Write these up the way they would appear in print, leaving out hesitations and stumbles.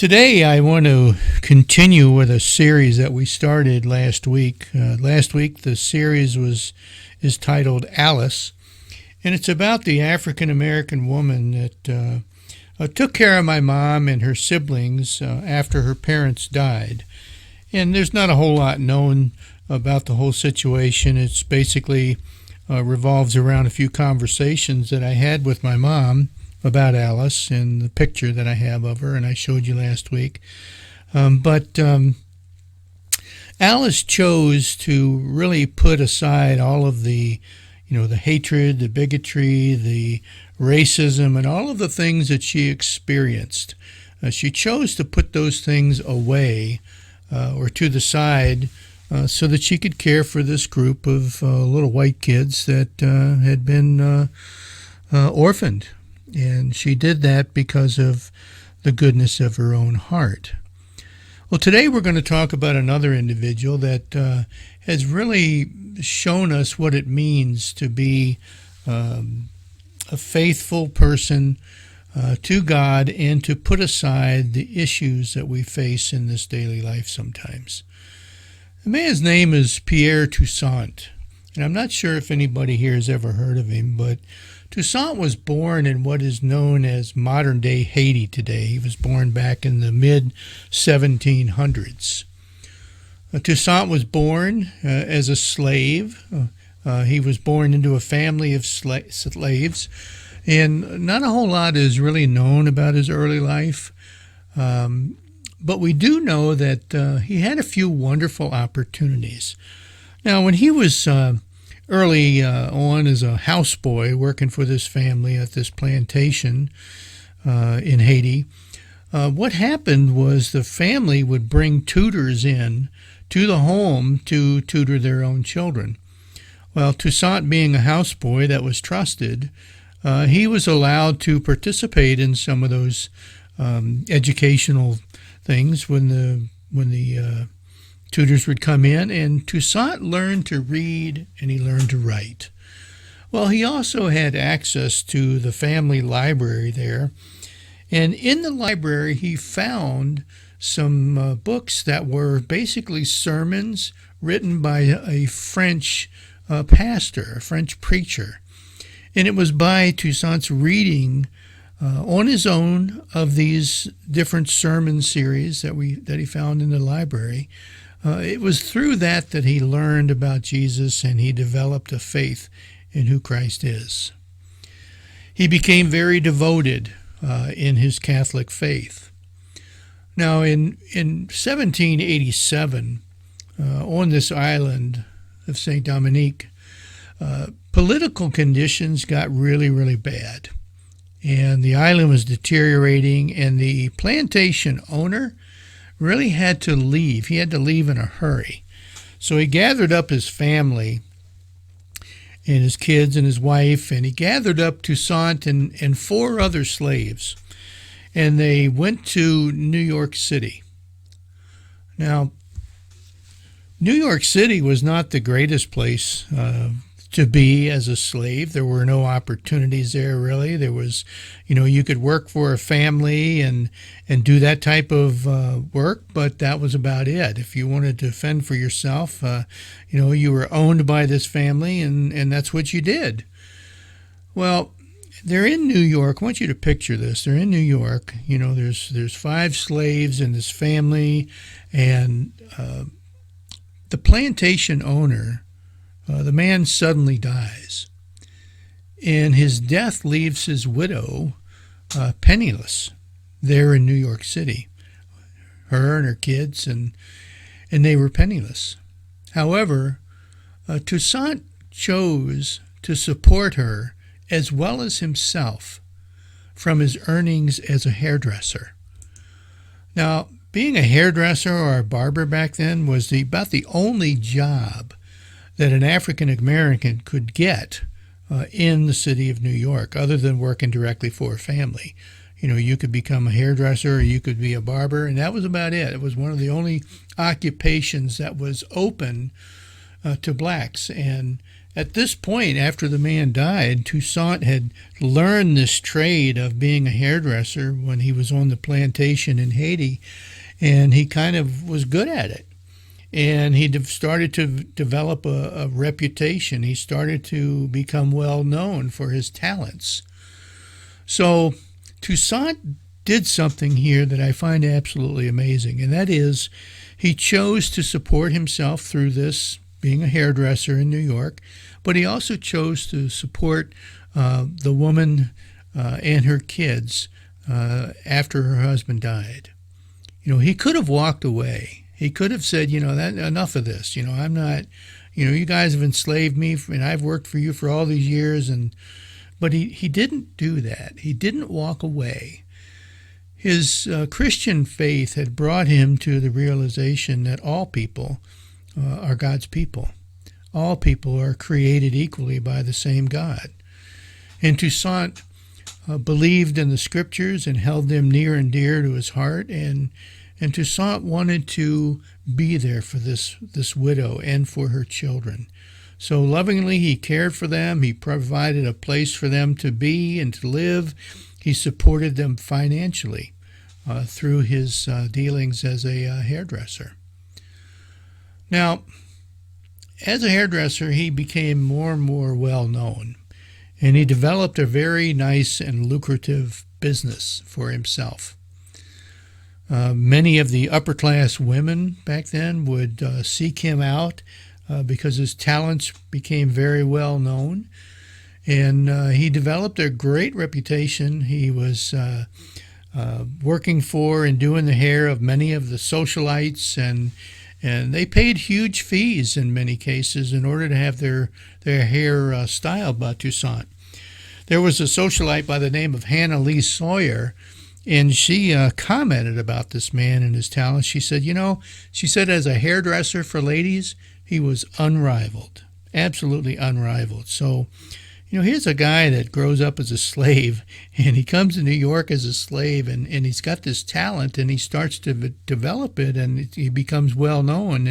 Today, I want to continue with a series that we started last week. Last week, the series is titled Alice, and it's about the African American woman that took care of my mom and her siblings after her parents died. And there's not a whole lot known about the whole situation. It's basically revolves around a few conversations that I had with my mom about Alice and the picture that I have of her, and I showed you last week. But Alice chose to really put aside all of the hatred, the bigotry, the racism, and all of the things that she experienced. She chose to put those things away or to the side so that she could care for this group of little white kids that had been orphaned. And she did that because of the goodness of her own heart. Well, today we're going to talk about another individual that has really shown us what it means to be a faithful person to God and to put aside the issues that we face in this daily life sometimes. The man's name is Pierre Toussaint, and I'm not sure if anybody here has ever heard of him, but Toussaint was born in what is known as modern-day Haiti today. He was born back in the mid-1700s. Toussaint was born as a slave. He was born into a family of slaves, and not a whole lot is really known about his early life. But we do know that he had a few wonderful opportunities. Now, when he was early on as a houseboy working for this family at this plantation in Haiti, what happened was the family would bring tutors in to the home to tutor their own children. Well, Toussaint, being a houseboy that was trusted, he was allowed to participate in some of those educational things when the tutors would come in, and Toussaint learned to read and he learned to write. Well, he also had access to the family library there, and in the library he found some books that were basically sermons written by a French pastor, a French preacher. And it was by Toussaint's reading on his own of these different sermon series that he found in the library. It was through that he learned about Jesus, and he developed a faith in who Christ is. He became very devoted in his Catholic faith. Now, in 1787, on this island of Saint Dominique, political conditions got really, really bad, and the island was deteriorating, and the plantation owner really had to leave. He had to leave in a hurry. So he gathered up his family and his kids and his wife, and he gathered up Toussaint and four other slaves, and they went to New York City. Now, New York City was not the greatest place to be as a slave. There were no opportunities there, really. There was, you could work for a family and do that type of work, but that was about it. If you wanted to fend for yourself, you were owned by this family, and that's what you did. Well, they're in New York. I want you to picture this. They're in New York. There's five slaves in this family, and the plantation owner, the man suddenly dies, and his death leaves his widow penniless there in New York City. Her and her kids, and they were penniless. However, Toussaint chose to support her as well as himself from his earnings as a hairdresser. Now, being a hairdresser or a barber back then was about the only job that an African American could get in the city of New York, other than working directly for a family. You could become a hairdresser or you could be a barber, and that was about it. It was one of the only occupations that was open to blacks. And At this point, after the man died, Toussaint had learned this trade of being a hairdresser when he was on the plantation in Haiti, and he kind of was good at it. And he started to develop a reputation. He started to become well known for his talents. So Toussaint did something here that I find absolutely amazing, and that is he chose to support himself through this, being a hairdresser in New York, but he also chose to support the woman and her kids after her husband died. He could have walked away. He could have said, that enough of this. I'm not, you guys have enslaved me, and I've worked for you for all these years, but he didn't do that. He didn't walk away. His Christian faith had brought him to the realization that all people are God's people. All people are created equally by the same God. And Toussaint believed in the scriptures and held them near and dear to his heart, and Toussaint wanted to be there for this widow and for her children. So lovingly he cared for them. He provided a place for them to be and to live. He supported them financially through his dealings as a hairdresser. Now, as a hairdresser, he became more and more well known, and he developed a very nice and lucrative business for himself. Many of the upper class women back then would seek him out because his talents became very well known, and he developed a great reputation. He was working for and doing the hair of many of the socialites, and they paid huge fees in many cases in order to have their hair styled by Toussaint. There was a socialite by the name of Hannah Lee Sawyer, and she commented about this man and his talents. She said, as a hairdresser for ladies, he was unrivaled, absolutely unrivaled. So, here's a guy that grows up as a slave, and he comes to New York as a slave, and he's got this talent, and he starts to develop it, and he becomes well known,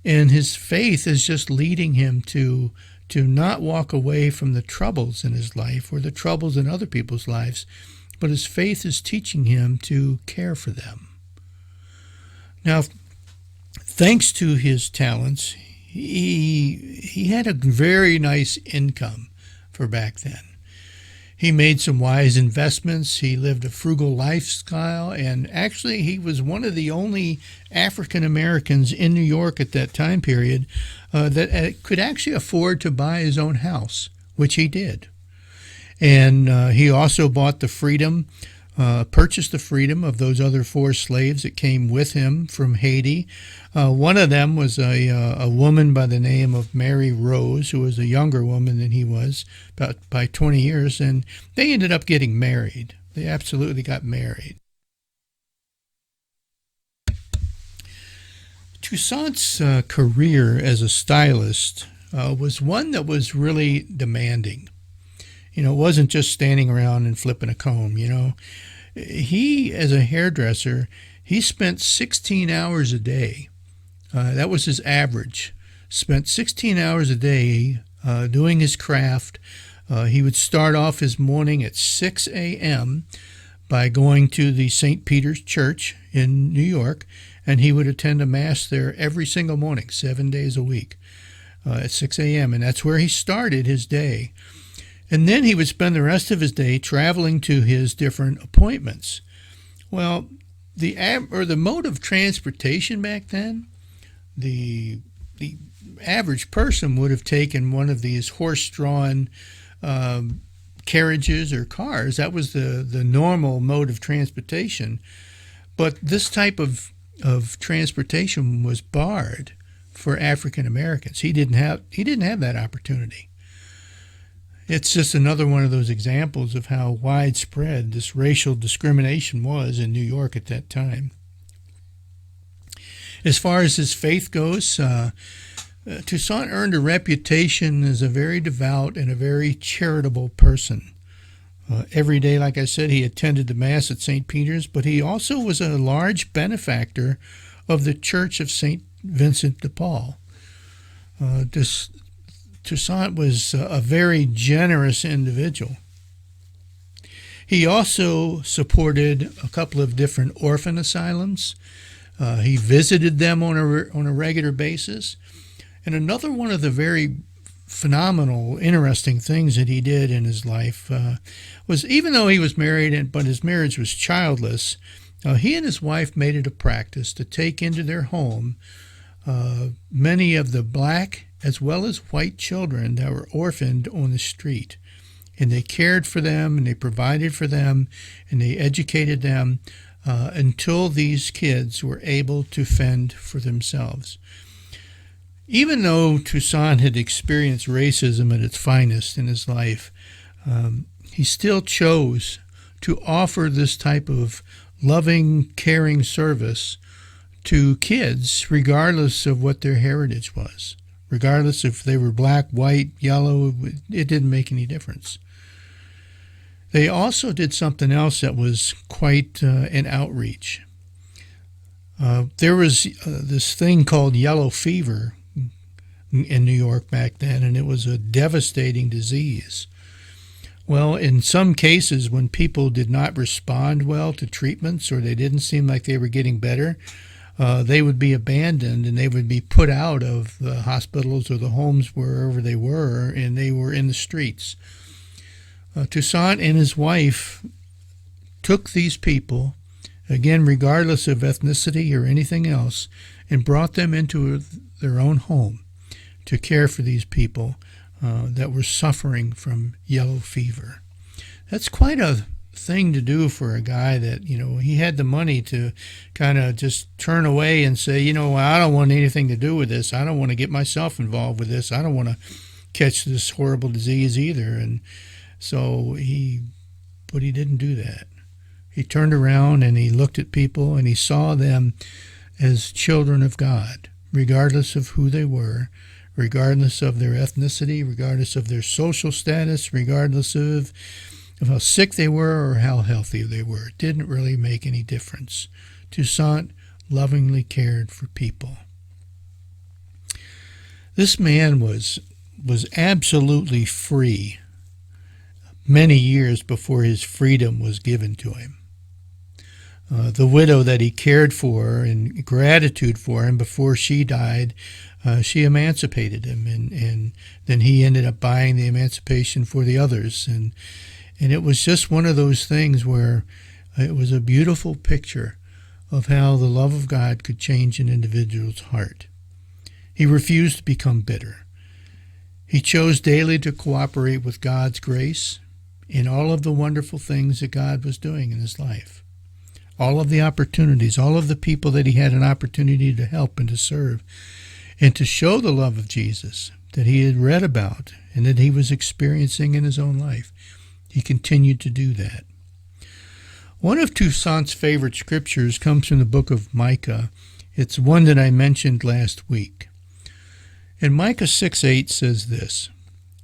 and his faith is just leading him to not walk away from the troubles in his life or the troubles in other people's lives, but his faith is teaching him to care for them. Now, thanks to his talents, he had a very nice income for back then. He made some wise investments. He lived a frugal lifestyle, and actually he was one of the only African Americans in New York at that time period that could actually afford to buy his own house, which he did. And he also bought the freedom, purchased the freedom of those other 4 slaves that came with him from Haiti. One of them was a woman by the name of Mary Rose, who was a younger woman than he was, by 20 years, and they ended up getting married. They absolutely got married. Toussaint's career as a stylist was one that was really demanding. It wasn't just standing around and flipping a comb, He, as a hairdresser, he spent 16 hours a day. That was his average. Spent 16 hours a day doing his craft. He would start off his morning at 6 a.m. by going to the St. Peter's Church in New York, and he would attend a mass there every single morning, 7 days a week, at 6 a.m., and that's where he started his day. And then he would spend the rest of his day traveling to his different appointments. Well, the mode of transportation back then, the average person would have taken one of these horse-drawn carriages or cars. That was the normal mode of transportation. But this type of transportation was barred for African Americans. He didn't have that opportunity. It's just another one of those examples of how widespread this racial discrimination was in New York at that time. As far as his faith goes, Toussaint earned a reputation as a very devout and a very charitable person. Every day, like I said, he attended the Mass at St. Peter's, but he also was a large benefactor of the Church of St. Vincent de Paul. Toussaint was a very generous individual. He also supported a couple of different orphan asylums. He visited them on a regular basis. And another one of the very phenomenal, interesting things that he did in his life was, even though he was married, but his marriage was childless, he and his wife made it a practice to take into their home many of the black as well as white children that were orphaned on the street. And they cared for them, and they provided for them, and they educated them until these kids were able to fend for themselves. Even though Toussaint had experienced racism at its finest in his life, he still chose to offer this type of loving, caring service to kids, regardless of what their heritage was. Regardless if they were black, white, yellow, it didn't make any difference. They also did something else that was quite an outreach. There was this thing called yellow fever in New York back then, and it was a devastating disease. Well, in some cases, when people did not respond well to treatments, or they didn't seem like they were getting better, they would be abandoned, and they would be put out of the hospitals or the homes wherever they were, and they were in the streets. Toussaint and his wife took these people, again, regardless of ethnicity or anything else, and brought them into their own home to care for these people that were suffering from yellow fever. That's quite a thing to do for a guy that, he had the money to kind of just turn away and say, I don't want anything to do with this. I don't want to get myself involved with this. I don't want to catch this horrible disease either. And so but he didn't do that. He turned around and he looked at people and he saw them as children of God, regardless of who they were, regardless of their ethnicity, regardless of their social status, regardless of how sick they were or how healthy they were. It didn't really make any difference. Toussaint lovingly cared for people. This man was absolutely free many years before his freedom was given to him. The widow that he cared for in gratitude for him before she died, she emancipated him, and then he ended up buying the emancipation for the others. And it was just one of those things where it was a beautiful picture of how the love of God could change an individual's heart. He refused to become bitter. He chose daily to cooperate with God's grace in all of the wonderful things that God was doing in his life. All of the opportunities, all of the people that he had an opportunity to help and to serve, and to show the love of Jesus that he had read about and that he was experiencing in his own life. He continued to do that. One of Toussaint's favorite scriptures comes from the book of Micah. It's one that I mentioned last week. And Micah 6:8 says this.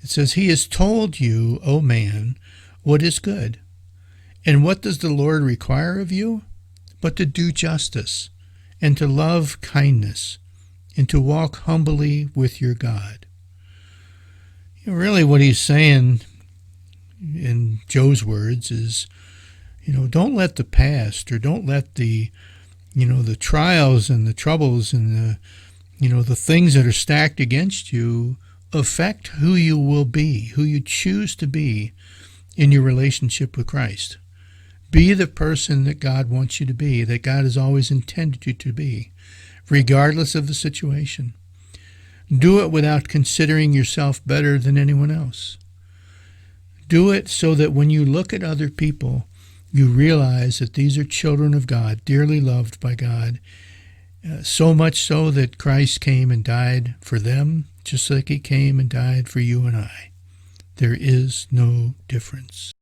It says, "He has told you, O man, what is good. And what does the Lord require of you? But to do justice, and to love kindness, and to walk humbly with your God." Really what he's saying, in Joe's words, is, don't let the past, or don't let the trials and the troubles and the things that are stacked against you affect who you will be, who you choose to be in your relationship with Christ. Be the person that God wants you to be, that God has always intended you to be, regardless of the situation. Do it without considering yourself better than anyone else. Do it so that when you look at other people, you realize that these are children of God, dearly loved by God, so much so that Christ came and died for them, just like he came and died for you and I. There is no difference.